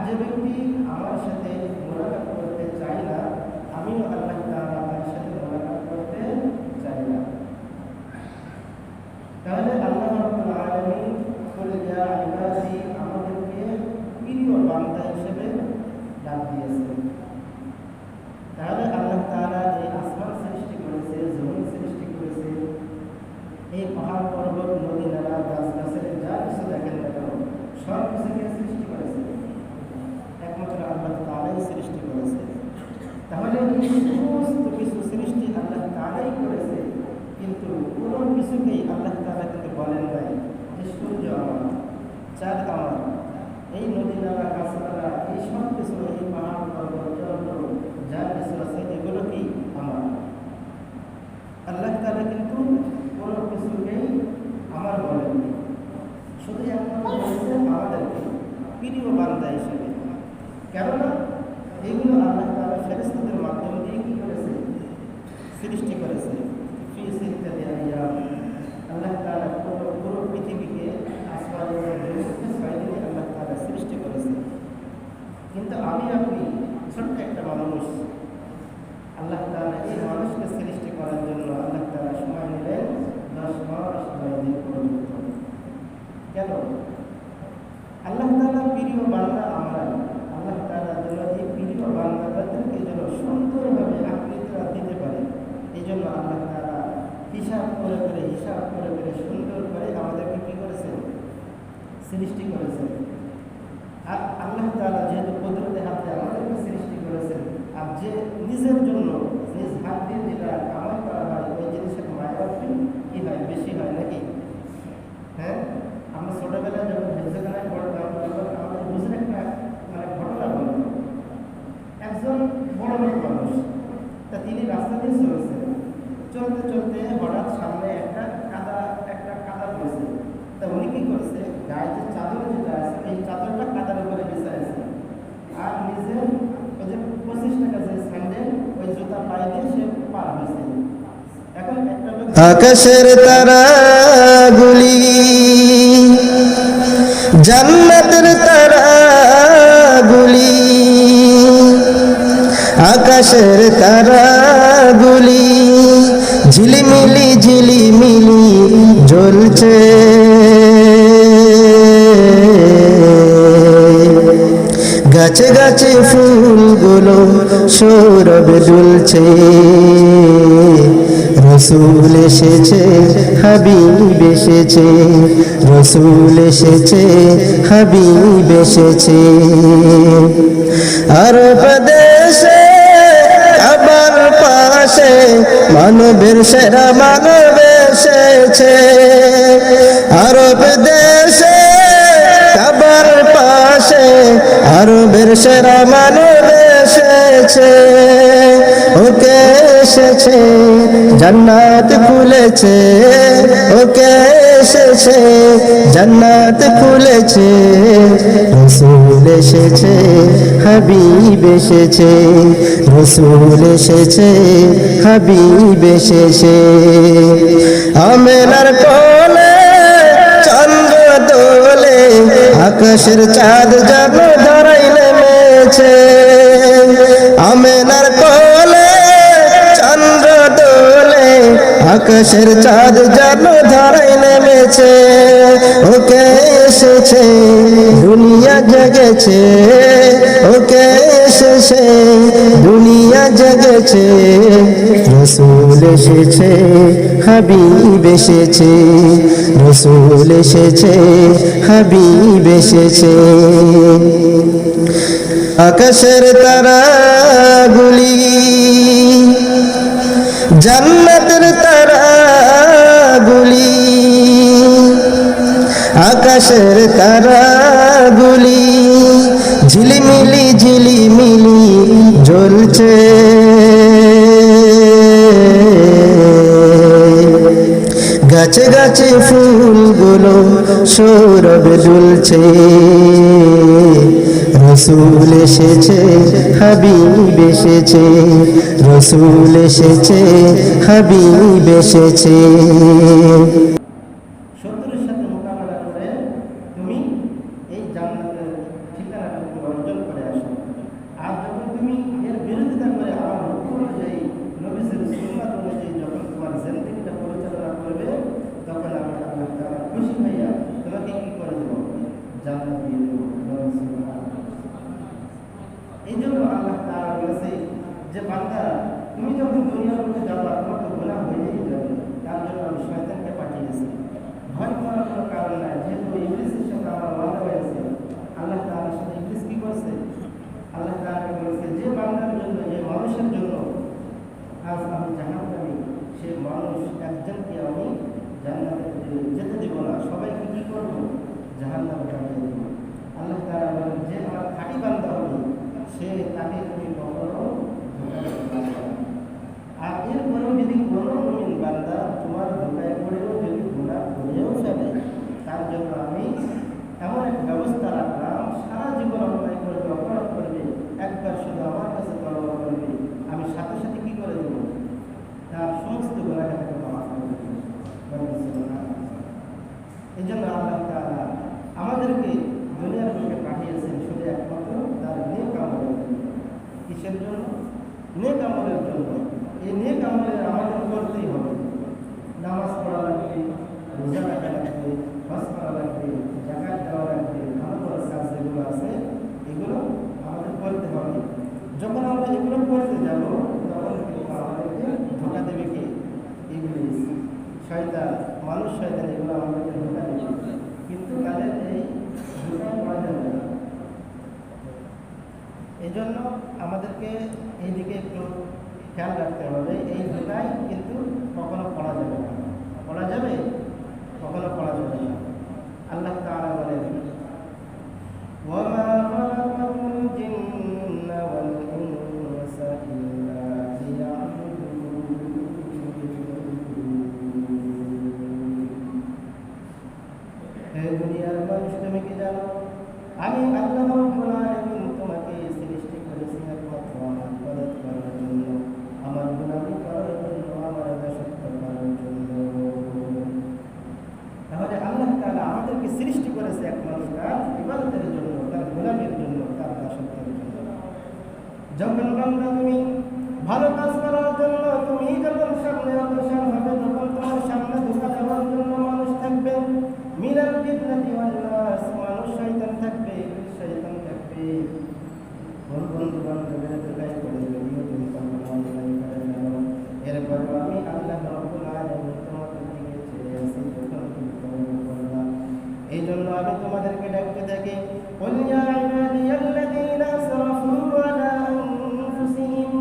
যে ব্যক্তি আমার সাথে মোলাকাত করতে চায় না, আমিও কিছুকেই আল্লাহ তাআলা কিন্তু বলেন নাই যে সূর্য আমার, চাঁদ আমার, এই নদী নালা গাছপালা, এই সব কিছু, এই পাহাড় পর্বত জঙ্গল যা কিছু আছে এগুলো কি আমার। আল্লাহ তাআলা কিন্তু কোনো কিছুকেই আমার বলেননি, শুধু একমাত্র বলেছে আমাদেরকে প্রিয় বান্দা হিসেবে। কেননা এগুলো আল্লাহ তাআলা ফেরেশতাদের মাধ্যম দিয়ে কি করেছে, সৃষ্টি করেছে। ফি সিত্তাতি আইয়াম, আল্লাহ তাআলা পুরো পৃথিবীকে আসমান এবং জমিনকে 6 দিনে আল্লাহ তাআলা সৃষ্টি করেছে। কিন্তু আমি আপনি ছোট্ট একটা মানুষ, আল্লাহ তাআলা এই মানুষকে সৃষ্টি করার জন্য আল্লাহ তাআলা সময় নিলেন 10 মাস 9 দিন পর্যন্ত। কেন? আল্লাহ তাআলা প্রিয় বান্দা আমরা, আল্লাহ তাআলার জন্য এই প্রিয় বান্দাদেরকে যেন সুন্দরভাবে আকৃতিটা দিতে পারে, এই জন্য আল্লাহ তাআলা হিসাব করে সুন্দর করে আমাদেরকে কি করেছেন, সৃষ্টি করেছেন। আর আল্লাহ তাআলা যেহেতু কুদরতের হাতে আমাদেরকে সৃষ্টি করেছেন, আর যে নিজের জন্য নিজ হাত দিয়ে যেটা কামাই করা হয় ওই জিনিসের মায়া কি হয়, বেশি হয় নাকি? হ্যাঁ, আমরা ছোটবেলায় যখন হেফজখানায় পড়তাম তখন আমাদের বুঝেন একটা ঘটনা বলল। একজন বড় লোক মানুষ, তা তিনি রাস্তা দিয়ে চলছেন, চলতে চলতে হঠাৎ সামনে একটা কাদা পড়েছে। তা উনি কি করেছে, গায়ে যে চাদর যেটা আছে এই চাদরটা কাদার উপরে বিছাইছে, আর নিজের ওই যে 25 টাকা যে স্যান্ডেল ওই জুতা পায়ে দিয়ে সে পার হয়েছে। এখন একটা লোক আকাশের তারাগুলি জান্নাতের তারাগুলি, আকাশের তারাগুলি ঝিলিমিলি ঝিলিমিলি জ্বলছে, গাছে গাছে ফুলগুলো সৌরভে দুলছে, রসুল এসেছে হাবিব এসেছে, রসুল এসেছে হাবিব এসেছে। আরব দেশে আবার পাশে মানবের সেরা মানব এসেছে, আরব দেশে আবার পাশে আরবের সেরা মানব এসেছে। ওকে এসেছে জান্নাত খুলেছে, ওকে এসেছে জান্নাত খুলেছে, রসুল এসেছে হাবিব এসেছে, রসুল এসেছে হাবিব এসেছে। আমেনার কোলে চন্দ্র দোলে, আকাশের চাঁদ যেন ধরাই নেমেছে, আমেনার কোলে চন্দ্র দোলে, আকাশের চাঁদ যেন ধরাই নেমেছে। ওকে এসেছে দুনিয়া জেগেছে, ওকে এসেছে দুনিয়া জেগেছে, রসুল এসেছে হাবিব এসেছে, রসুল এসেছে হাবিব এসেছে। আকাশের তারাগুলি জান্নাতের তারাগুলি, আকাশের তারাগুলি ঝিলিমিলি ঝিলিমিলি জ্বলছে, গাছে গাছে ফুলগুলো সৌরভে দুলছে, রসুল এসেছে হাবিব এসেছে, রসুল এসেছে হাবিব এসেছে। শত্রুর সাথে মোকাবেলা করে তুমি এই জান্নাতের ঠিকানাটা তুমি অর্জন করে আসো। আর যখন তুমি এর বিরোধিতা করে আমার হুকুম অনুযায়ী নবীর সুন্নাত অনুযায়ী যখন তোমার জিন্দেগিটা পরিচালনা করবে, তখন আমি আল্লাহ তাআলা খুশি হইয়া তোমাকে কি করে দেবো, জান্নাত দিয়ে দেবো। এই জন্য আল্লাহ তাআলা বলেছে যে বান্দা তুমি যখন দুনিয়ার মধ্যে যাবা তোমার তো গুনাহ হয়েই যাবে, তার জন্য আমি শয়তানকে পাঠিয়েছি। যেতে দেব না, সবাইকে কি করবো? জাহান্নামে পাঠিয়ে দেব। আল্লাহ তাআলা বলেন, যে আমার খাঁটি বান্দা হবে সে তাকে তুমি কখনো ধোঁকা দিতে পারবে না। আর এরপরেও যদি কোনো মুমিন বান্দা তোমার ধোঁকায় পড়েও যদি গুনাহ করেও ফেলে, তার জন্য আমি এমন এক ব্যবস্থা রাখলাম, সারা জীবন অন্যায় করবে, অপরাধ করবে, একবার শুধু আমার কাছে তওবা করবে, আমি সাথে সাথে কি করে দেব? তার সমস্ত গুনাহকে তাকে মাফ করে দেব। এই জন্য আল্লাহ তাআলা আমাদেরকে দুনিয়ার বুকে পাঠিয়েছেন শুধু একমাত্র তার নেক আমলের জন্য। কিসের জন্য? নেক আমলের জন্য। এই নেক আমলে আমাদের করতেই হবে। নামাজ পড়া লাগবে, রোজা রাখা লাগবে, হজ করা লাগবে, যাকাত দেওয়া লাগবে, ভালো ভালো কাজ যেগুলো আছে এগুলো আমাদের করতে হবে। যখন আমরা এগুলো করতে যাব তখন কিন্তু আমাদেরকে ধোঁকা দেবে কে? ইবলিস, শয়তান, মানুষ শয়তান, এগুলো আমাদেরকে ধোঁকা দেবে। কিন্তু তাদের এই ধোঁকা পড়া যাবে না। এই জন্য আমাদেরকে এই দিকে একটু খেয়াল রাখতে হবে। এই ধোঁকায় কিন্তু কখনো পড়া যাবে না। পড়া যাবে? কখনো পড়া যাবে না। আল্লাহ তাআলা বলেন, ওয়ামা খালাকাতুল জিন্না ওয়াল ইনসা ইল্লা লিয়াবুদুন। হে দুনিয়ার মানুষ, তুমি কি জানো আমি আল্লাহ রাব্বুল আলামিন তোমাকে সৃষ্টি করেছি একমাত্র আমার ইবাদত করার জন্য, আমার গুনাহ করার জন্য, আমার দাসত্ব করার জন্য। তাহলে আল্লাহ তাআলা আমাদেরকে সৃষ্টি করেছে একমাত্র তার ইবাদতের জন্য, তার গুনাহের জন্য, তার দাসত্বের জন্য। যখন বান্দা তুমি ভালো কাজ করার জন্য তুমি যখন সামনে অগ্রসর হবে, তখন তোমার সামনে ধোঁকা দেওয়ার জন্য মানুষ থাকবে, মিনাল জিন্নাতি ওয়ান নাস, মানুষ শয়তান থাকবে, শয়তান থাকবে। বন্ধু বান্ধবের ধোঁকায় পড়ে যদিও তুমি কখনো অন্যায় করে ফেলো, এরপর আমি আল্লাহ রাব্বুল আলামিন তোমাদের দিকে চেয়ে আসি, তখন তুমি তওবা করবা। এই জন্য আমি তোমাদেরকে ডাকতে থাকি, কুল ইয়া ইবাদিয়াল্লাযীনা আসরাফু আলা আনফুসিহিম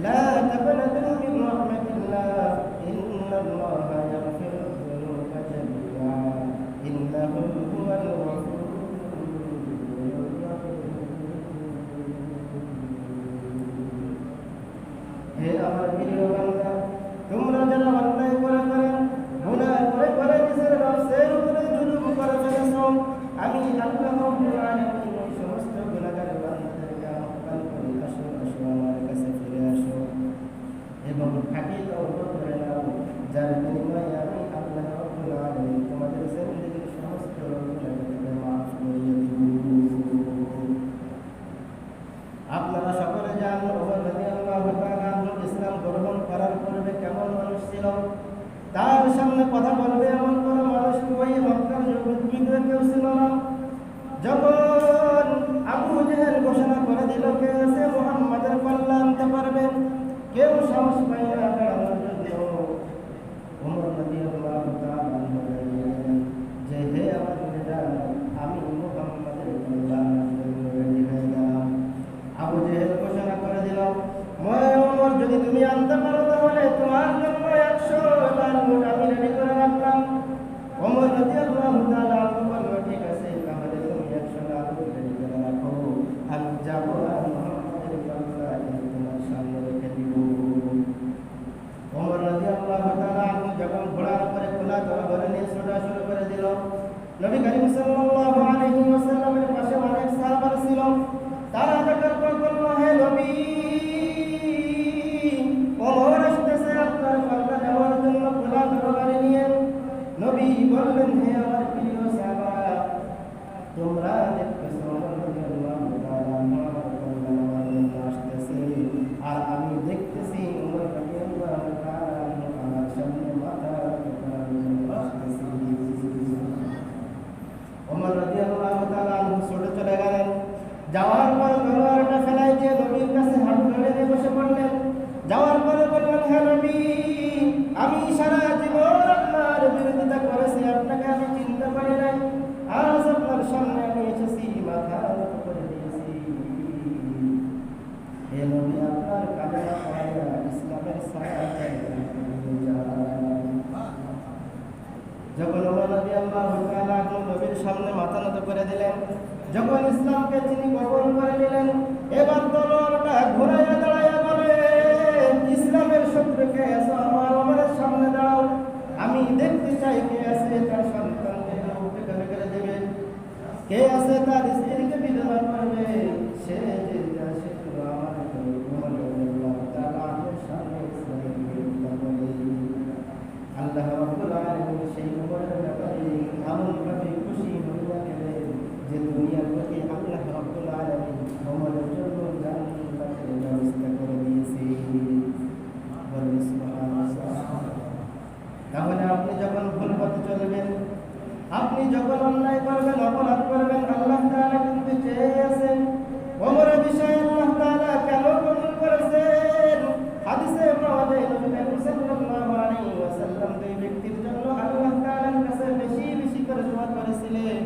লা তাকনাতু মিন রাহমাতিল্লাহ ইন্নাল্লাহা ইয়াগফিরুয যুনুবা জামিআ ইন্নাহু হুয়াল গফুরুর রাহিম। হে আমার প্রিয় বান্দা, তোমরা যারা অন্যায় করে গুনাহ করে নিজের নফসের উপরে জুলুম করে ফেলেছো, আমি আল্লাহ রাব্বুল আলামিন এই সমস্ত গুনাহগার বান্দাদেরকে আহ্বান করি, আসো আসো আমার কাছে ফিরে আসো এবং খাঁটি তওবা করে নাও, যার বিনিময়ে আমি আল্লাহ রাব্বুল আলামিন তোমাদের জিন্দেগির সমস্ত গুনাহকে মাফ করিয়ে দিব। আপনারা সকলে জানেন ওমর রাদিয়াল্লাহু তাআলা ইসলাম গ্রহণ করার পূর্বে কেমন মানুষ ছিল। তার সামনে কথা বলবে এমন কোনো মানুষ ওই মক্কার যুবকদের কেউ ছিল না। যখন আবু জেহেল ঘোষণা করে দিল কে আছে মুহাম্মাদের পাল্লা আনতে পারবে, কেউ সাহস পায় না দাঁড়ানোর জন্য। ওমর রাদিয়াল্লাহু তাআলা বললেন যে হে আমার নেতা, আমি মুহাম্মাদের পাল্লা আনার জন্য রেডি হয়ে গেলাম। আবু জেহেল ঘোষণা করে দিল, ওমর যদি তুমি আনতে পারো তাহলে তোমার জন্য 100 লাল উট আমি রেডি করে রাখলাম। ওমর রাদিয়াল্লাহু তাআলা বলল, ঠিক আছে, তাহলে তুমি 100 লাল উট রেডি করে রাখো, আমি যাব আর মুহাম্মাদের পাল্লা তোমার সামনে রেখে দিব। ওমর রাদিয়াল্লাহু তাআলা যখন ঘোড়ার উপরে খোলা তরবারি নিয়ে ছোটা শুরু করে দিল, নবী করিম সাল্লাল্লাহু আলাইহি ওয়াসাল্লামের পাশে অনেক সাহাবা ছিল। তারা দেখার পর বলল, হে নবী, ওমর আসতেছে আপনার পাল্লা নেওয়ার জন্য খোলা তরবারি নিয়ে। নবী বললেন, হে আমার প্রিয় সাহাবারা, তোমরা দেখতেছো ওমর রাদিয়াল্লাহু তাআলা আমার পাল্লা নেওয়ার জন্য আসতেছে, আর আমি দেখতেছি ওমর রাদিয়াল্লাহু তাআলা আমার সামনে মাথা রাখার জন্য আসতেছে। ওমর রাদিয়াল্লাহু তাআলা ছুটে চলে গেলেন। যাওয়ার পর তরবারটা ফেলাই দিয়ে নবীর কাছে হাত ধরে নিয়ে বসে পড়লেন। যাওয়ার পরে বললেন, হে নবী, আমি সারা জীবন আপনার বিরোধিতা করেছি, আপনাকে আমি চিনতে পারি নাই, আজ আপনার সামনে আমি এসেছি, মাথা নত করে দিয়েছি। হে নবী, আপনার কালেমা পড়াইয়া ইসলামের ছায়া রাদিয়াল্লাহু তাআলা নবীর সামনে মাথা নত করে দিলেন। যখন ইসলামকে তিনি কবুল করে নিলেন, এবার তলোয়ারটা ঘুরাইয়া দাঁড়াইয়া বলে, ইসলামের শত্রু কে আছে আমার সামনে দাও, আমি দেখতে চাই কে আছে তার সন্তানকে উপেক্ষা করে দেবে, কে আছে তার স্ত্রীকে বিধবা করবে। সে যে শত্রু আমার ওমর রাদিয়াল্লাহু তাআলা সামনে ইসলামের বিরোধিতা করে। আল্লাহ রাব্বুল আলামিন সেই ওমরের ব্যাপারে এমনভাবে খুশি হইয়া গেলেন যে দুনিয়ার প্রতি আল্লাহ রাব্বুল আলামিন ওমরের জন্য জান্নাতের ব্যবস্থা করে দিয়েছে। বলেন সুবহানাল্লাহ। তাহলে আপনি যখন ভুল পথে চলবেন, আপনি যখন অন্যায় করবেন, অপরাধ করবেন, আল্লাহ তাআলা কিন্তু চেয়ে আছেন। ওমরের বিষয়ে আল্লাহ তাআলা কেন কবুল করেছেন? হাদিসে পাওয়া যায় নবী করিম সাল্লাল্লাহু আলাইহি ওয়াসাল্লাম দুই ব্যক্তির জন্য আল্লাহ তাআলার কাছে বেশি বেশি করে দোয়া করেছিলেন।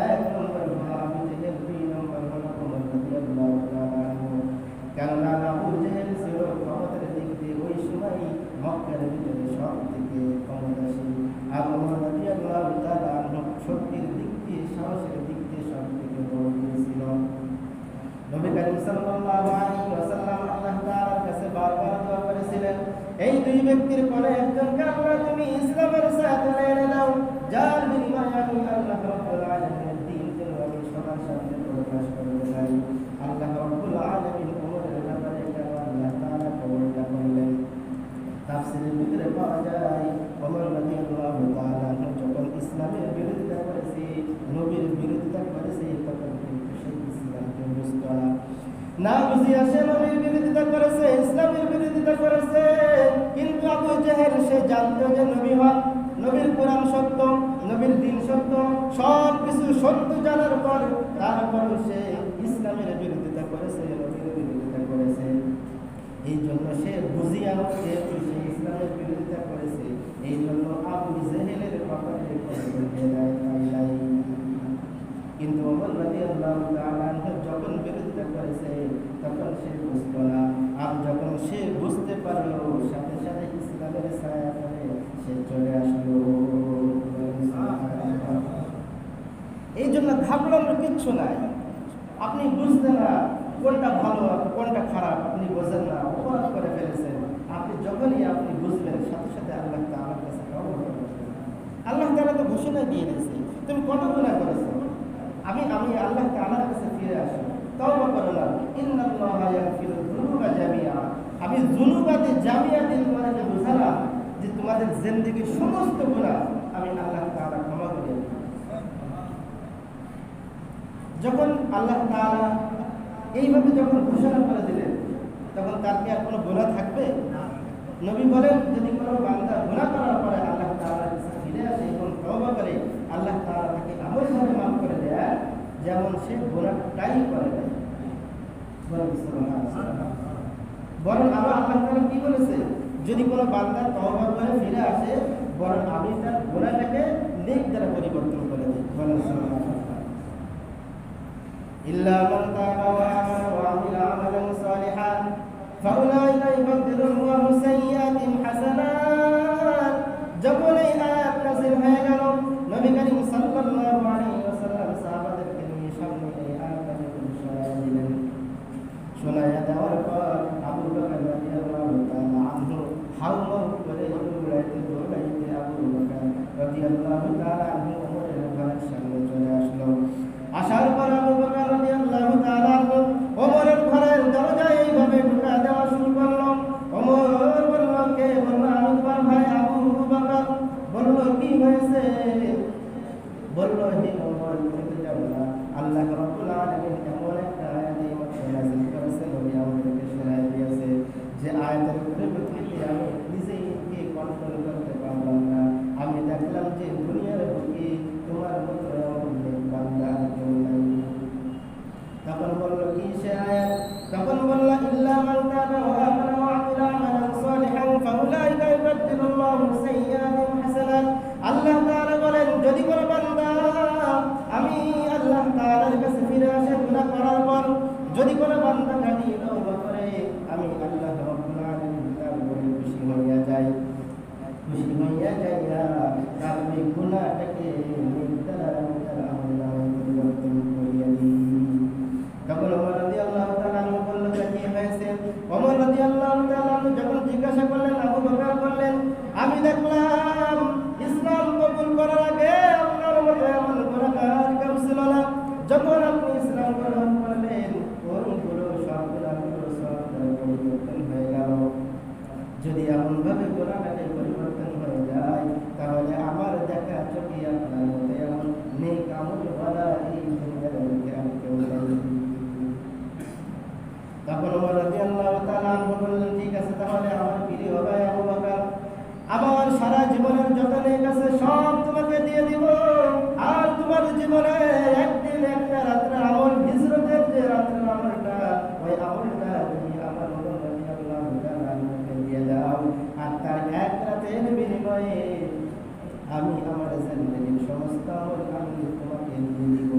এক নম্বর আবু জেহেল, দুই নম্বর ওমর রাদিয়াল্লাহু তাআলা আনহু। কারণ আবু জেহেল ছিল ক্ষমতার দিক দিয়ে ওই সময় মক্কার ভিতরে সব থেকে ক্ষমতাশীল। আর ওমর রাদিয়াল্লাহু তাআলা আনহু শক্তির দিক দিয়ে, সাহসের দিক দিয়ে সব থেকে বড় ছিল। নবী করিম সাল্লাল্লাহু আলাইহি ওয়াসাল্লাম আল্লাহ তাআলার কাছে বারবার দোয়া করেছিলেন, এই দুই ব্যক্তির কোন একজনকে আল্লাহ তুমি ইসলামের সাথে এনে দাও, যার বিনিময়ে আমি আল্লাহ রাব্বুল আলামিনের দ্বীন যেন আমি সবার সামনে প্রকাশ করতে পারি। আল্লাহ রাব্বুল আলামিন ওমরের ব্যাপারে আল্লাহ তাআলা কবুলটা করলেন। তাফসীরের ভিতরে পাওয়া যায় ওমর রাদিয়াল্লাহু তাআলা যখন ইসলামের বিরোধিতা করেছে, নবীর বিরোধিতা করেছে, তখন কিন্তু সেই ইসলামকে বুঝতো না বুঝিয়া সে নবীর বিরোধিতা করেছে, ইসলামের বিরোধিতা করেছে। কিন্তু আবু জেহেল সে জানতো যে নবী হক, নবীর কোরআন সত্য, নবীর দ্বীন সত্য, সব কিছু সত্য জানার পর তারপরও সে ইসলামের বিরোধিতা করেছে, নবীর বিরোধিতা করেছে। এই জন্য সে বুঝিয়া যেহেতু সে ইসলামের বিরোধিতা করেছে, এই জন্য আবু জেহেলের ব্যাপারে কিন্তু ওমর রাদিয়াল্লাহু তাআলা যখন বিরোধিতা করেছে তখন সে বুঝতো না। আর যখন সে বুঝতে পারলো, সাথে সাথে ইসলামের ছায়া করে সে চলে আসলো। এই জন্য ঘাবড়ানোর কিচ্ছু নাই। আপনি বুঝতেন না কোনটা ভালো কোনটা খারাপ, আপনি বোঝেন না, অপরাধ করে ফেলেছেন। আপনি যখনই আপনি বুঝবেন, সাথে সাথে আল্লাহ তাআলার কাছে তওবা করবেন। আল্লাহ তাআলা তো ঘোষণা দিয়ে দিয়েছে, তুমি কত গুনাহ করেছো, আমি আল্লাহ তাআলার কাছে ফিরে আসি, তওবা করো না। ইন্নাল্লাহা ইয়াগফিরুয যুনুবা জামিআ। আমি যুনুবাতে জামিআ দিন করে যে বুঝালাম যে তোমাদের জিন্দেগীর সমস্ত গুনাহ আমি আল্লাহ তাআলা ক্ষমা করে দিই। যখন আল্লাহ তাআলা এইভাবে যখন ঘোষণা করে দিলেন, তখন তার কি আর কোনো গুনাহ থাকবে? নবী বলেন, যদি কোনো বান্দা গুনাহ করার পরে আল্লাহ তাআলার কাছে ফিরে আসে এবং তওবা করে, আল্লাহ তাআলা তাকে এমনভাবে মাফ করে দেয় যেমন সে গুনাহটাই করে নাই। বরং আবার আল্লাহ তাআলা কি বলেছে, যদি কোনো বান্দা তওবা করে ফিরে আসে, বরং আমি তার গুনাহটাকে নেক দ্বারা পরিবর্তন করে দিই। বলেন সুবহানাল্লাহ। ইল্লা মান তাবা ওয়া আমানা ওয়া আমিলা আমালান সালিহান ফাউলাইকা ইউবাদদিলুল্লাহু সাইয়্যাতিহিম হাসানাত। যখন এই আয়াত নাযিল হয়ে গেল, নবী করিম সাল্লাল্লাহু আলাইহি ওয়াসাল্লাম সাহাবাদেরকে নিয়ে সামনে এই আয়াতটা শোনায়া দিলেন। শোনায়া দেওয়ার পর আবু বকর রাদিয়াল্লাহু তাআলা আনহু হাওমাও করে দৌড়াইতে আবু বকর রাদিয়াল্লাহু তাআলা আনহু ওমরের ঘরের সামনে চলে আসলো। আসার পর আবু বকর রাদিয়াল্লাহু তাআলা আনহু ওমরের ঘরের দরজায় এইভাবে ঢুকা দেওয়া শুরু করলো। ওমর বলল, কে? বলল, আমি তোমার ভাই আবু বকর। বলল, কি হয়েছে? বলল, হে ওমর, তুমি তো জানো না আল্লাহ রাব্বুল আলামিন এমন একটা আয়াত এই মধ্যে নাযিল করেছেন, নবী আমাদেরকে শোনায় দেখলাম ইসলাম কবুল করার আগে আপনার মতো এমন গুনাহগার কেউ ছিল না। যখন আপনি ইসলাম গ্রহণ করলেন ওইগুলো সবগুলো সব পরিবর্তন হয়ে গেল। যদি এমন ভাবে গুনাহটাকে পরিবর্তন হয়ে যায় তাহলে আমার দেখা চোখে আপনার মতো এমন নেক আমলওয়ালা এই দুনিয়ার মধ্যে আর কেউ নেই। তখন ওমর রাদিয়াল্লাহু তাআলা আনহু বললেন, ঠিক আছে, তাহলে আমার প্রিয় ভাই আবু বকর, আমার সারা জীবনের যত নেক আছে সব তোমাকে দিয়ে দিব। আর তোমার জীবনে একদিন একটা রাত্রে আমল, হিজরতের যে রাত্রে আমলটা, ওই আমলটা তুমি আমার ওমর রাদিয়াল্লাহু তাআলা আনহুকে দিয়ে দাও। আর তার এক রাতের বিনিময়ে আমি আমার জিন্দেগীর সমস্ত আমল আমি তোমাকে দিয়ে দিব।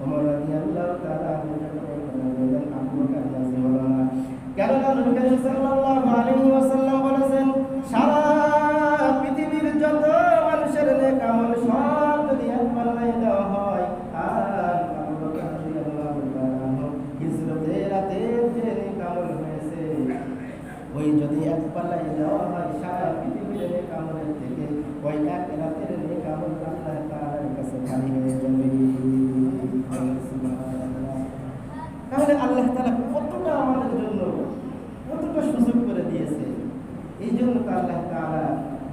ওমর রাদিয়াল্লাহু তাআলা আনহু বললেন, আবু বকর রাজি হলো না। কেননা নবী করিম সাল্লাল্লাহু আলাইহি ওয়াসাল্লাম বলেছেন, সারা পৃথিবীর যত মানুষের নেক আমল সব যদি এক পাল্লায় দেওয়া হয়, আর আবু বকর রাদিয়াল্লাহু তাআলা আনহু হিজরতের রাতে যে নেক আমল হয়েছে ওই যদি এক পাল্লায় দেওয়া হয় সারা পৃথিবীর নেক আমলের থেকে ওই এক রাতের নেক আমল আল্লাহ তাআলার কাছে খালি হয়ে যাবে। তাহলে আল্লাহ তাআলা কতটা আমাদের জন্য কতটা সুযোগ করে দিয়েছে। এই জন্য তো আল্লাহ তাআলা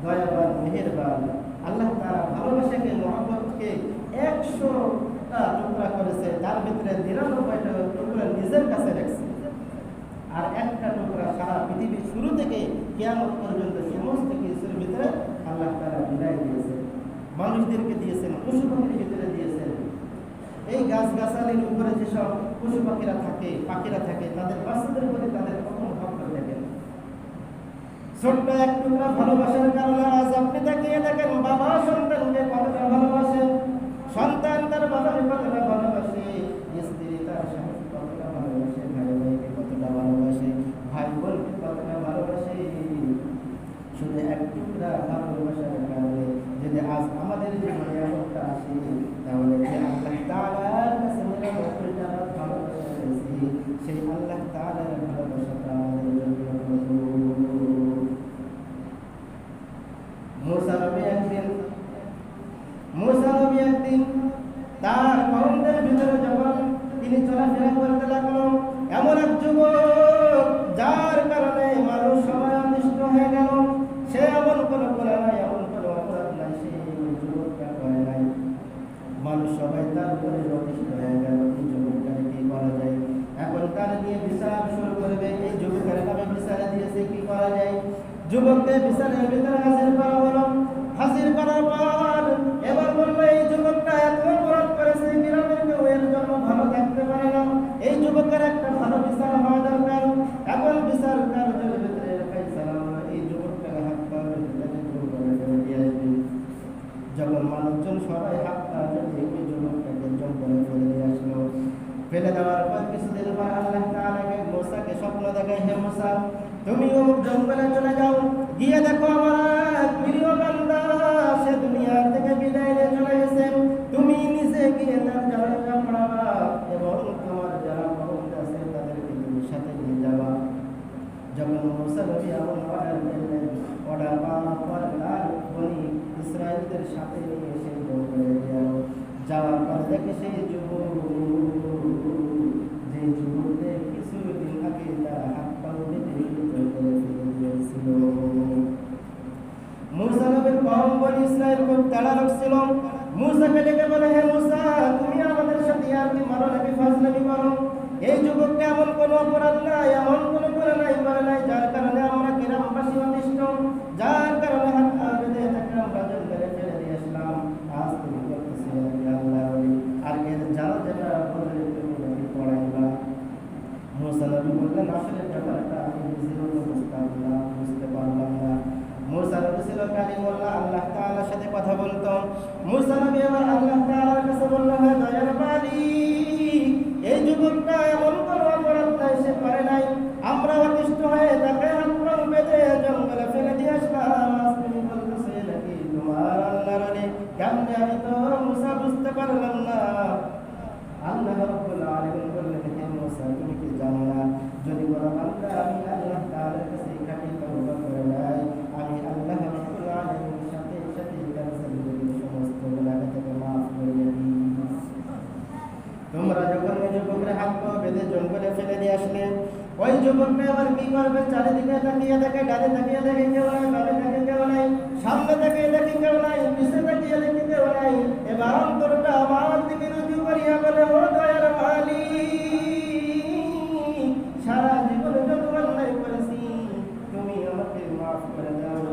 দয়াবান, মেহেরবান। আল্লাহ তাআলা ভালোবাসাকে, মহব্বতকে 100টা টুকরা করেছে, তার ভিতরে 99টা টুকরা নিজের কাছে রাখছে, আর একটা টুকরা সারা পৃথিবীর শুরু থেকে কিয়ামত পর্যন্ত সমস্ত কিছুর ভিতরে আল্লাহ তাআলা বিলাই দিয়েছে। মানুষদেরকে দিয়েছেন, পশু পাখির ভিতরে দিয়েছেন। এই গাছগাছালির উপরে যেসব পশু পাখিরা থাকে, পাখিরা থাকে, তাদের বাচ্চাদের প্রতি তাদের প্রথম ভক্ত দেখেন। ছোট্ট এক টুকরা ভালোবাসার কারণে আজ আপনি তাকিয়ে দেখেন বাবা সন্তানকে কতটা ভালোবাসে, সন্তান তার বাবাকে কতটা ভালোবাসে, স্ত্রী তার স্বামীকে কতটা ভালোবাসে, ভাই ভাইকে কতটা ভালোবাসে, ভাই বোনকে কতটা ভালোবাসে। শুধু এক টুকরা ভালোবাসার কারণে যদি আজ আমাদের জীবনে এমনটা আসে, তাহলে যে আল্লাহ তাআলার কাছে নিরাপত্তা ভালোবাসা রয়েছে, সেই আল্লাহ তাআলার ভালোবাসাটা আমাদের জন্য কত। মুসা নবী একদিন তার কওমদের ভিতরে যখন তিনি চলাফেরা করতে লাগলো, এমন এক যুবক যার কারণে মানুষ সবাই অতিষ্ঠ হয়ে গেল। সে এমন কোনো গুনাহ নাই, এমন কোনো অপরাধ নাই, সে যুবকটা করে নাই, মানুষ সবাই তার উপরে অতিষ্ঠ হয়ে গেল। এই যুবকটাকে কি করা যায়? এখন তার নিয়ে বিচার শুরু করবে। এই যুবকের নামে বিচারে দিয়েছে, কি করা যায়? যুবককে বিচারের ভিতরে হাজির করা হলো। হাজির করার পর এবার বললো, এই যুবকটা এত অপরাধ করেছে, গ্রামের কেউ এর জন্য ভালো থাকতে পারে না, এই যুবকের একটা ভালো বিচার হওয়া দরকার। এখন বিচার কার্যের ভিতরে এই যুবকটাকে হাত পা দিয়ে আসবে। যখন মানুষজন সবাই হাত পা ওই যুবকটাকে জঙ্গলে ফেলে দিয়ে আসলো। ফেলে দেওয়ার পর কিছুদিন পর আল্লাহ তাআলাকে মুসাকে স্বপ্ন দেখায়, হে মুসা, তুমি অমুক জঙ্গলে চলে যাও, গিয়ে দেখো আমার প্রিয় বান্দা সে দুনিয়া থেকে বিদায় নিয়ে চলে গেছে। তুমি নিজে গিয়ে তার জানাজা পড়াবা এবং তোমার যারা ভক্ত আছে তাদেরকে তুমি সাথে নিয়ে যাবা। যখন মুসা নবী এমন অর্ডার দিলেন, অর্ডার পাওয়ার পর তার বনি ইসরায়েলদের সাথে নিয়ে সেই জঙ্গলে গেল। যাওয়ার পর দেখে সেই যুবক, যে যুবকদের কিছুদিন আগে তারা হাত পা বেঁধে ফেলে দিয়েছিল। মুসা নবীর কওম বনি ইসরায়েল খুব তাড়া লাগছিল। মুসাকে ডেকে বলে, হে মুসা, তুমি আমাদের সাথে আর কি মারো নাকি ফাজলামি করো? এই যুবকটা এমন কোনো অপরাধ নাই, এমন কোনো গুনাহ নাই করে নাই, যার কারণে আমরা গ্রামবাসী অতিষ্ঠ, যার কারণে হাত পা বেঁধে তাকে আমরা জঙ্গলে ফেলে দিয়ে আসলাম। আজ তুমি করতেছি আল্লাহ আর এর যারা যেটা বললে তুমি নাকি পড়াইবা। মুসা নবী বললেন, আসলে ব্যাপারটা আমি নিজেও বুঝতে পারলাম না। মুসা নবী ছিল কালিমুল্লাহ, আল্লাহ তাআলার সাথে কথা বলতো। মুসা নবী এবার আল্লাহ তাআলার কাছে বলল, হে দয়ার মালিক, এই যুবকটা এমন কোনো অপরাধ নাই, সে করে নাই, আমরা অতিষ্ঠ হয়ে তাকে হাত পা বেঁধে জঙ্গলে ফেলে দিয়ে আসলাম। আজ তুমি বলতেছে নাকি তোমার আল্লাহর অনেক? কেমনে? আমি তো মুসা বুঝতে পারলাম না। আল্লাহ রাব্বুল আলামিন বললেন, হে মুসা, তুমি কি জানো না যদি কোনো বান্দা আমি আল্লাহ তাআলার কাছে খাঁটি তওবা করে নাই, আমি আল্লাহ যুবকটা এবার কি করবে? চারিদিকে তাকিয়ে দেখে, ডানে তাকিয়ে দেখে কেউ নাই, বামে তাকিয়ে কেউ নাই, সামনে তাকিয়ে দেখে কেউ নাই, পিছে তাকিয়ে দেখে কেউ নাই। এবার অন্তরটা আমার দিকে রুজু করিয়া বলে, ও দয়ার মালিক, সারা জীবনে যত অন্যায় করেছি তুমি আমাকে মাফ করে দাও।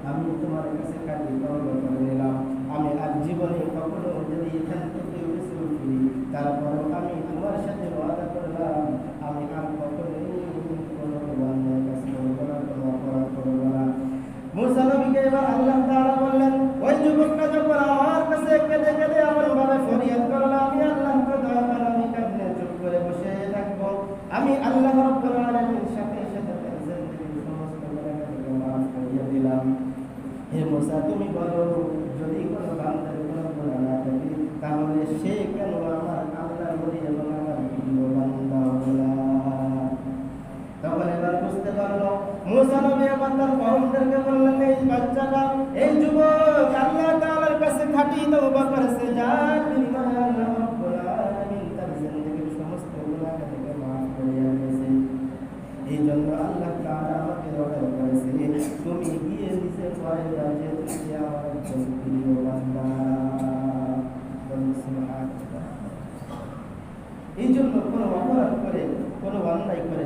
আমি তোমার কাছে কাঁদি তওবা করে নিলাম। আমি আর জীবনে কখনো যদি এখান থেকে উঠে উঠি, তারপরে আমি তোমার সাথে ওয়াদা করলাম আমি আর কখনোই কোনো অন্যায় কাজ করবো না, কোনো অপরাধ করবো না। মুসা নবীকে এবার আল্লাহ তাআলা বললেন, ওই যুবকটা যখন আমার কাছে কেঁদে কেঁদে আমার ভাবে ফরিয়াদ করলো, আমি আল্লাহকে দয়া করে আমি কাঁদলে চুপ করে বসে থাকবো। আমি আল্লাহ রাব্বুল আলামিনের সাথে সাথে জিন্দেগির সমস্ত গুনাহকে মাফ করে দিলাম। হে মুসা, তুমি বলো, যদি কোনো বান্দার কোনো গুনাহ না থাকে তাহলে সে কেন আমার আল্লাহর ওলি এবং আমার প্রিয় বান্দা হলো না? তখন এবার বুঝতে পারলো মুসা নবী এবার তার কওমদেরকে বললেন, এই বাচ্চাটা, এই যুবক আল্লাহ তাআলার কাছে খাঁটি তওবা করেছে, যার বিনিময়ে আল্লাহ রাব্বুল আলামিন তার জিন্দেগির সমস্ত গুনাহকে মাফ করে দিয়েছে। এই জন্য আল্লাহ তাআলা আমাকে অর্ডার করেছে, তুমি গিয়ে নিজে পরে দাও যে তুমি আমার একজন প্রিয় বান্দা। এই জন্য কোনো অপরাধ করে, কোনো অন্যায় করে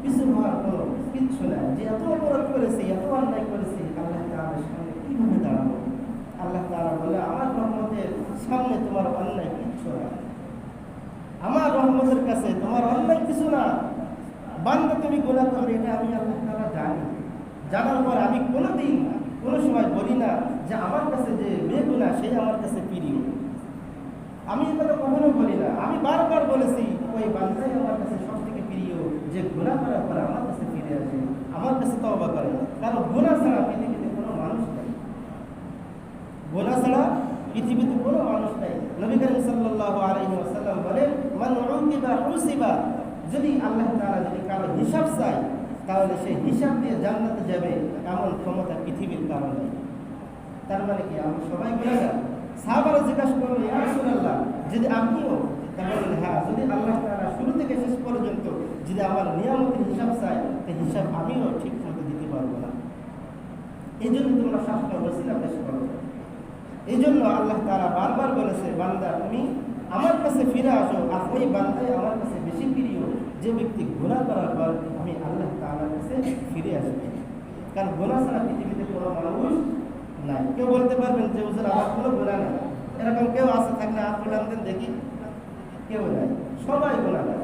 কিছু হওয়ার কোনো কিচ্ছু নাই। যে এত অপরাধ করেছে, এত অন্যায় করেছে, আল্লাহ তাআলার সামনে কিভাবে দাঁড়াবো? আল্লাহ তাআলা বলে, আমার রহমতের সামনে তোমার অন্যায় কিচ্ছু না, আমার রহমতের কাছে তোমার অন্যায় কিছু না। বান্দা তুমি গুনাহ করবে, এটা আমি আল্লাহ তাআলা জানি। জানার পর আমি কোনোদিন কোনো সময় বলি না যে আমার কাছে যে বেগুনাহ সেই আমার কাছে প্রিয়। আমি এই কথা কখনো বলি না। আমি বারবার বলেছি, ওই বান্দাই আমার কাছে সব থেকে প্রিয়, যে গুনাহ করার পর আমার কাছে ফিরে আসে, আমার কাছে তওবা করে। কারণ গুনাহ ছাড়া পৃথিবীতে কোনো মানুষ নেই, গুনাহ ছাড়া পৃথিবীতে কোনো মানুষ নেই। নবী করিম সাল্লাল্লাহু আলাইহি ওয়াসাল্লাম বলেন, মান উকিবা হুসিবা, যদি আল্লাহ তাআলা যদি কারো হিসাব চায় তাহলে সেই হিসাব দিয়ে জান্নাতে যাবে, এমন ক্ষমতা পৃথিবীর কারো নেই। তার মানে কি আমরা সবাই গুনাহগার? সাহাবারা জিজ্ঞাসা করলো, ইয়া রাসূলুল্লাহ, যদি আপনিও? তাহলে হ্যাঁ, যদি আল্লাহ তাআলা শুরু থেকে শেষ পর্যন্ত যদি আমার নিয়ামতের হিসাব চায়, তাই হিসাব আমিও ঠিক মতো দিতে পারবো না। এই জন্য তোমরা শাস্ত্র ওসিলা পেশ করো। এই জন্য আল্লাহ তাআলা বারবার বলেছে, বান্দা তুমি আমার কাছে ফিরে আসো। আর ওই বান্দাই আমার কাছে বেশি প্রিয় যে ব্যক্তি গুনাহ করার পর আমি আল্লাহ তাআলার কাছে ফিরে আসবে। কারণ গুনাহ ছাড়া পৃথিবীতে কোনো মানুষ নাই। কেউ বলতে পারবেন যে হুজুর আমার কোনো গুনাহ নাই, এরকম কেউ আছে থাকলে হাত তুলান দেন দেখি? কেউ নাই, সবাই গুনাহগার।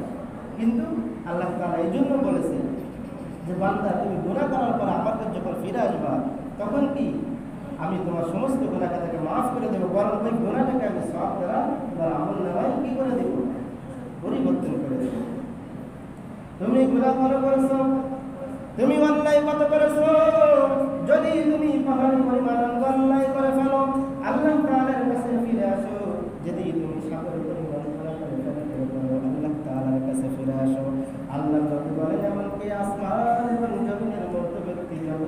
কিন্তু আল্লাহ তাআলা এই জন্য বলেছে যে বান্দা তুমি গুনাহ করার পর আমার কাছে যখন ফিরে আসবা, তখন কি আমি তোমার সমস্ত গুনাহকে মাফ করে দেবো, বরং ওই গুনাহটাকে আমি সওয়াব দ্বারা তোমার আমলনামায় কি করে দেব? পরিবর্তন করে দেব। তুমি গুনাহ করেছো, তুমি অন্যায় কত করেছো, যদি তুমি পাহাড়ি পরিমাণ অন্যায় করে ফেলো, আল্লাহ তাআলার কাছে ফিরে আসো। যদি তুমি সাগর পরিমাণ গুনাহ করে ফেলো, আল্লাহ তাআলার কাছে ফিরে আসো। আল্লাহ নবী বলেন, এমনকি আসমান এবং জমিনের মধ্যে ব্যক্তি যত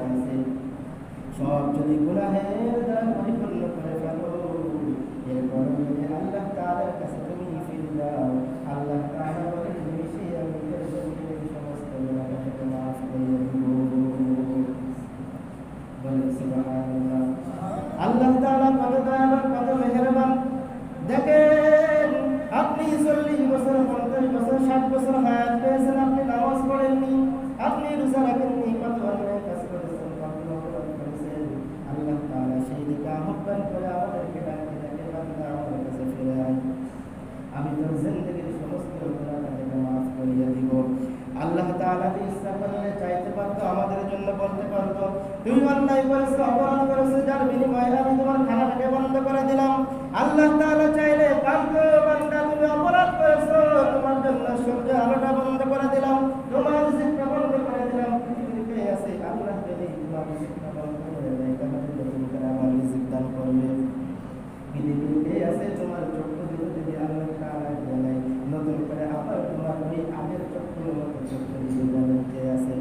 আছে সব যদি গুনাহের দ্বারা পরিপূর্ণ করে ফেলো, এরপর যদি আল্লাহ তাআলার কাছে তুমি ফিরে যাও, আল্লাহ তাআলা বলেন, নিশ্চয়ই আমি তোমাদের সমস্ত গুনাহকে মাফ করে দেব। বলেন সুবহানাল্লাহ। আল্লাহ তাআলা কত দয়াবান, কত মেহেরবান। দেখেন, আপনি 40 বছর, 50 বছর, 60 বছর হায়াত পেয়েছেন, আপনি নামাজ পড়েননি, আপনি রোজা রাখেননি, কত অন্যায় কাজ করেছেন, কত অপরাধ করেছেন। আল্লাহ তাআলা সেই দিকে আহ্বান করে আমাদেরকে ডাকে, বান্দা আমার কাছে ফিরে আয়, আমি তোর জিন্দেগির সমস্ত গুনাহকে মাফ করিয়ে দিব। আল্লাহ তাআলা ইচ্ছা করলে চাইতে পারতো আমাদের জন্য বলতে পারতো, তুমি অন্যায় করেছো, অপরাধ করেছো, যার বিনিময়ে আমি তোমার খানাটাকে বন্ধ করে দিলাম। আল্লাহ তাআলা চাইলে পারতো, বান্দা তুমি অপরাধ করেছো, তোমার জন্য সূর্য আলোটা বন্ধ করে দিলাম, তোমার রিজিকটা বন্ধ করে দিলাম। পৃথিবীতে আছে আল্লাহ যদি তোমার রিজিকটা বন্ধ করে দেয়, তাহলে নতুন করে আমার রিজিক দান করবে। পৃথিবীতে আছে তোমার চক্ষু দিতে যদি আল্লাহ তাআলা দেয়, নতুন করে আবার তোমার ওই আগের চক্ষুর মতো চক্ষু দিতে আছে।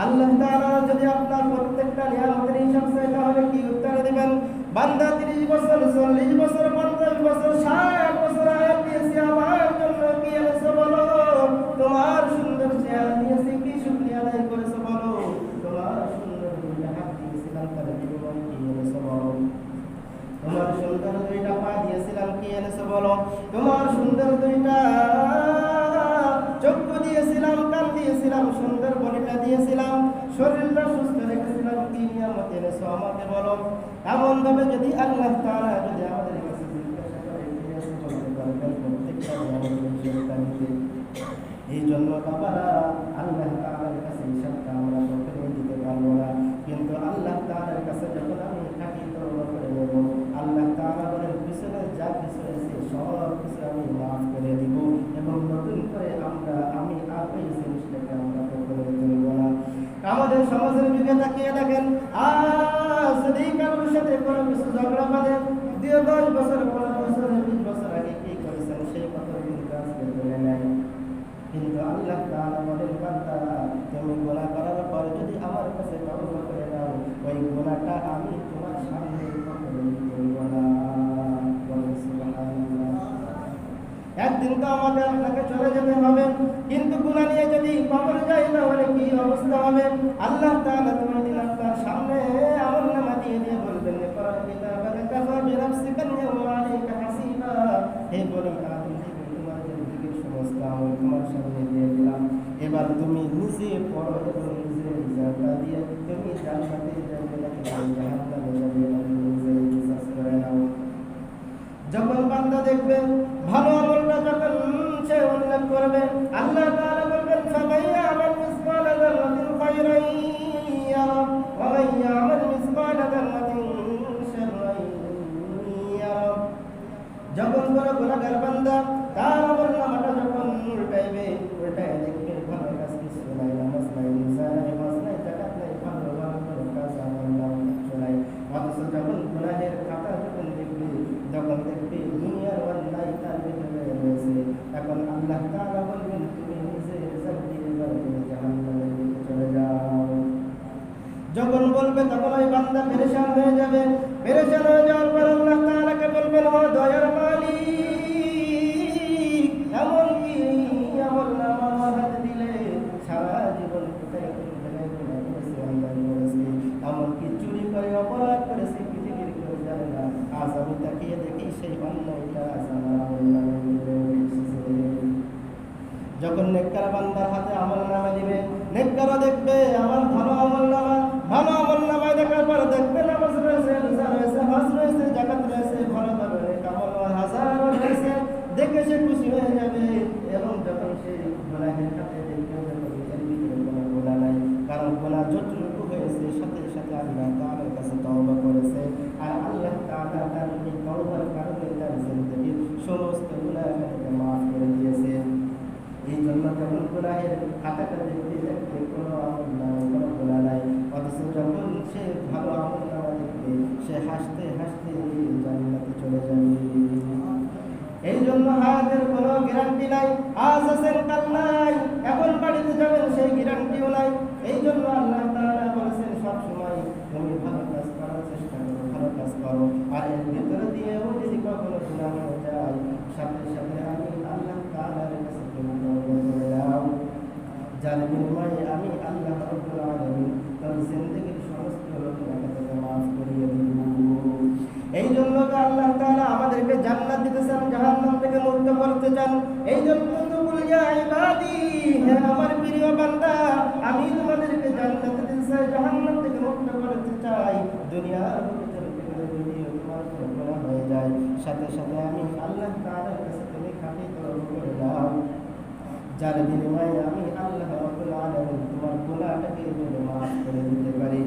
আল্লাহ তাআলা যদি আপনার প্রত্যেকটা নিয়ামতের হিসাব চায়, তাহলে কি উত্তর দিবেন? বান্দা 30 বছর, 40 বছর, 50 বছর, 60 বছর হায়াত দিয়েছি, আমার জন্য কি এনেছো বলো? তোমার সুন্দর চেহারা শরীরটা সুস্থ রেখেছিলাম, কি নিয়ামত এনেছো আমাকে বলো। এমন ভাবে যদি আল্লাহ তাআলা যদি আমাদের কাছে জিজ্ঞাসা করে, বলতে পারবেন প্রত্যেকটা নিয়ামতের হিসাবটা নিতে। এই জন্য বাবারা, আল্লাহ তাআলার কাছে হিসাবটা আমরা কখনোই দিতে পারবো না, কিন্তু আল্লাহ তাআলার কাছে যখন আমি থাকি তওবা করে নেব, আল্লাহ তাআলা বলেন পিছনে যা কিছু আছে সব কিছু আমি মাফ করে দিব, এবং নতুন করে আমি আর ওই জিনিসটাকে আমরা কখনোই করব না। আমাদের সমাজের দিকে তাকিয়ে দেখেন, আজ যদি কারোর সাথে কোনো কিছু ঝগড়া বাঁধে, 10 বছর 15 বছর 20 বছর আগে কি করেছেন সেই কথা কিন্তু আজকে বলে নেয়। কিন্তু আল্লাহ তাআলা বলেন, বান্দা তুমি গুনাহ করার পর যদি আমার কাছে তওবা করে নাও, ওই গুনাহটা আমি তোমার সামনে কখনোই করব না। বলেন সুবহানাল্লাহ। একদিন তো আমাদের আপনাকে চলে যেতে হবে, কিন্তু গুনাহ নিয়ে যদি কবরে যাই তাহলে কি অবস্থা হবে? আল্লাহ তাআলা তোমার দিন আপনার সামনে আমলনামা দিয়ে বলবেন, ইকরা কিতাবাকা কাফা বিনাফসিকা আল-ইয়াওমা আলাইকা হাসিবা। হে বনি আদম, তোমার জিন্দেগীর সমস্ত আমল তোমার সামনে দিয়ে দিলাম, এবার তুমি নিজে পড়ো এবং নিজে জায়গা দিয়ে তুমি জান্নাতে যাবে নাকি জাহান্নামে যাবে, নিজে বিচার করে নাও। যখন বান্দা দেখবে ভালো আমলটা যখন সে উল্লেখ করবে, আল্লাহ তাআলা বলবেন, ফামান ইয়ামাল মিসকালা যাররাতিন খায়রান ইয়ারা ওয়া মান ইয়ামাল মিসকালা যাররাতিন শাররান ইয়ারা। যখন কোনো গুনাহগার বান্দা তার আমলনামাটা যখন উল্টায় দেখবে ভালো কাজ কিছু নাই, নামাজ নাই, রোজা নাই, হজ নাই, যাকাত নাই, ভালো ভালো কাজ আমলনামা কিছু নাই। অথচ যখন গুনাহের খাতা যখন দেখবে দুনিয়ার অন্যায় তার ভিতরে রয়েছে, এখন আল্লাহ তাআলা বলবেন তুমি নিজে রেজাল্ট দিয়ে তুমি জাহান্নামের দিকে চলে যাও। যখন বলবে তখন ওই বান্দা পেরেশান হয়ে যাবে। পেরেশান হয়ে যাওয়ার পর আল্লাহ তাআলাকে বলবেন, ও দয়ার মালিক, এমন কি আমলনামা হাতে দিলে সারা জীবন কোথায় কোথায় গুনাহ করেছি, অন্যায় করেছি, এমনকি চুরি করে অপরাধ করেছি, পৃথিবীর কেউ জানে না, আজ আমি তাকিয়ে দেখি সেই অন্যায়টা আজ আমার আমলনামায় এসেছে। যখন নেককার বান্দার হাতে আমলনামা দিবে, নেককারও দেখবে আমার ভালো আমলনামায় দেখার পর দেখবে নামাজ রয়েছে, রোজা রয়েছে, হজ রয়েছে, যাকাত রয়েছে, ভালো ভালো আমল হাজারো রয়েছে, দেখে সে খুশি হয়ে যাবে। এবং যখন সে গুনাহের খাতে দেখবে এর ভিতরে কোনো গুনাহ নাই, কারণ গুনাহ যতটুকু হয়েছে সাথে সাথে আল্লাহ তাআলার কাছে তওবা করেছে, আর আল্লাহ তাআলা তার এই তওবার কারণে তার জিন্দেগীর সমস্ত গুনাহকে মাফ করে দিয়েছে। এই জন্য যখন গুনাহের খাতাটা দেখতে কোনো আমল নাই, কোনো গুনাহ নাই, অথচ যখন সে ভালো আমলনামা দেখবে সে হাসতে হাসতে জান্নাতে চলে যাবে। এই জন্য হায়াতের কোনো গ্যারান্টি নাই, আজ আছেন কাল নাই, এখন বাড়িতে যাবেন সেই গ্যারান্টিও নাই। এই জন্য আল্লাহ তাআলা বলেছেন সব সময় তুমি ভালো কাজ করার চেষ্টা করো, ভালো কাজ করো, আর এর ভিতরে দিয়েও যদি কখনো গুনাহ হয়ে যায় সাথে সাথে আমি আল্লাহ তাআলার কাছে তুমি তওবা করে নাও, যার বিনিময়ে আমি আল্লাহ রাব্বুল আলামিন তার জিন্দেগীর সমস্ত গুনাহকে মাফ করিয়ে দিব। এই জন্য আল্লাহ তাআলা আমাদেরকে জান্নাত দিতে চান, জাহান্নাম থেকে মুক্ত করতে চান। এই জন্য তো বলি ইয়া ইবাদি, হে আমার প্রিয় বান্দা, আমি তোমাদেরকে জান্নাত দিতে চাই, জাহান্নাম থেকে মুক্ত করতে চাই। দুনিয়ার ভিতরে যদি তোমার গুনাহ হয়ে যায় সাথে সাথে আমি আল্লাহ তাআলার কাছে তুমি খাঁটি তওবা করে নাও, যার বিনিময়ে আমি আল্লাহ রাব্বুল আলামিন তোমার গুনাহটাকে মাফ করে দিতে পারি।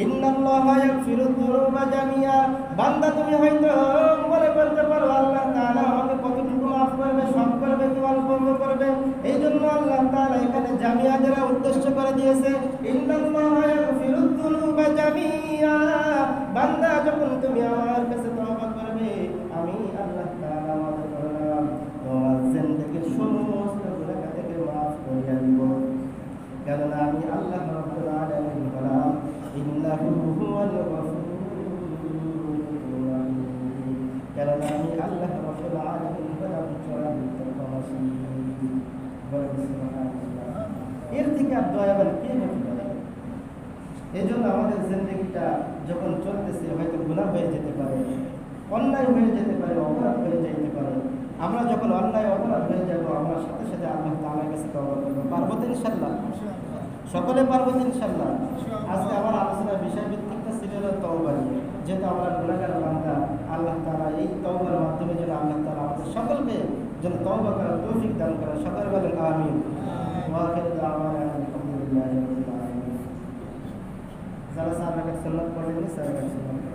ইন্নাল্লাহা ইয়াগফিরুয যুনুবা জামিয়া। বান্দা তুমি হয়তো মনে করতে পারো আল্লাহ তাআলা আমাকে কতটুকু মাফ করবে, সব করবে কি অল্প করবে। এই জন্য আল্লাহ তাআলা এখানে জামিয়া দ্বারা উদ্দেশ্য করে দিয়েছে, ইন্নাল্লাহা ইয়াগফিরুয যুনুবা জামিয়া। বান্দা যখন তুমি আমার কাছে তওবা করবে আমি আল্লাহ তাআলা মাফ করলাম, তোমার জিন্দেগীর সমস্ত গুনাহ থেকে মাফ করে দিব। কারণ আমি আল্লাহ রাব্বুল আলামিন বললাম, ইন্নাহু হুয়াল গফুরুর রাহিম। কারণ আমি আল্লাহ রাব্বুল আলামিন বললাম চূড়ান্ত ক্ষমাশীল। বলেন সুবহানাল্লাহ। এর থেকে আর দয়াবান কে হতে পারে? এই জন্য আমাদের জিন্দেগিটা যখন চলতেছে হয়তো গুনাহ হয়ে যেতে পারে, অন্যায় হয়ে যেতে পারে, অপরাধ হয়ে যেতে পারে। আমরা যখন অন্যায় অপরাধ হয়ে যাব আমরা সাথে সাথে আল্লাহ তাআলার কাছে তওবা করব, পারবো তো ইনশাআল্লাহ? সকলে পারবো তো ইনশাল্লাহ। আজকে আমার আলোচনার বিষয়ভিত্তিকটা ছিল তওবা নিয়ে। যেহেতু আমরা গুনাহগার বান্দা, আল্লাহ তাআলা এই তওবার মাধ্যমে যেন আল্লাহ তাআলা আমাদের সকলকে যেন তওবা করার তৌফিক দান করেন। সকলে বলেন আমিন। ওয়া আখিরু দাওয়ানা আলহামদুলিল্লাহি রাব্বিল আলামিন। যারা সাহাবায়ে সুন্নাত পড়েন, সাহাবায়ে সুন্নাত